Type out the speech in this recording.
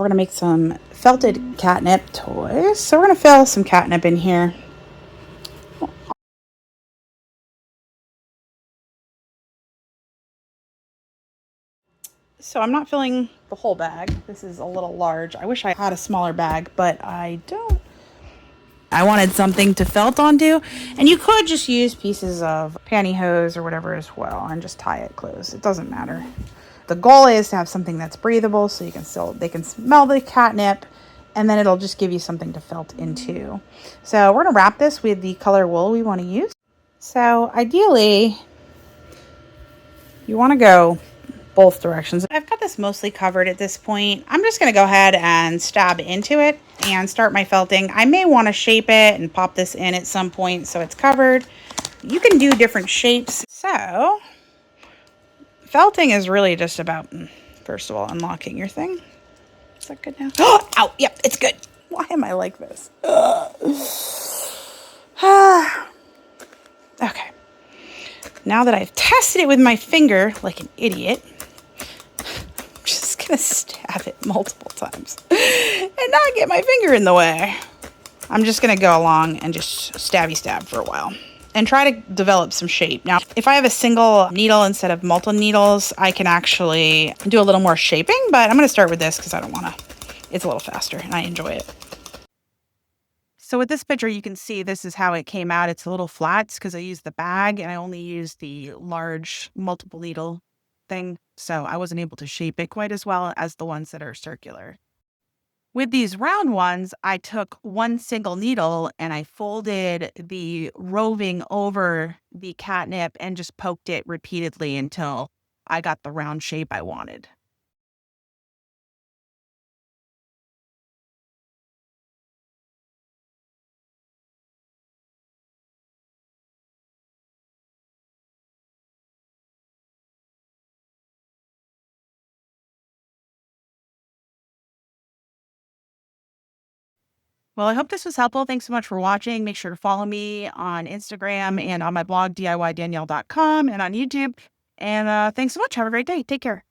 We're going to make some felted catnip toys. So we're going to fill some catnip in here. So I'm not filling the whole bag. This is a little large. I wish I had a smaller bag, but I don't. I wanted something to felt onto, and you could just use pieces of pantyhose or whatever as well and just tie it closed. It doesn't matter. The goal is to have something that's breathable so they can smell the catnip, and then it'll just give you something to felt into. So we're going to wrap this with the color wool we want to use. So ideally, you want to go both directions. I've got this mostly covered at this point. I'm just going to go ahead and stab into it and start my felting. I may want to shape it and pop this in at some point so it's covered. You can do different shapes. So felting is really just about, first of all, unlocking your thing. Is that good now? Oh, ow, yep, it's good. Why am I like this? Okay. Now that I've tested it with my finger like an idiot, I'm just gonna stab it multiple times and not get my finger in the way. I'm just gonna go along and just stabby stab for a while and try to develop some shape. Now, if I have a single needle instead of multiple needles, I can actually do a little more shaping, but I'm gonna start with this because I don't wanna, it's a little faster and I enjoy it. So with this picture, you can see this is how it came out. It's a little flat because I used the bag and I only used the large multiple needle thing. So I wasn't able to shape it quite as well as the ones that are circular. With these round ones, I took one single needle and I folded the roving over the catnip and just poked it repeatedly until I got the round shape I wanted. Well, I hope this was helpful. Thanks so much for watching. Make sure to follow me on Instagram and on my blog, DIYDanielle.com, and on YouTube. And thanks so much. Have a great day. Take care.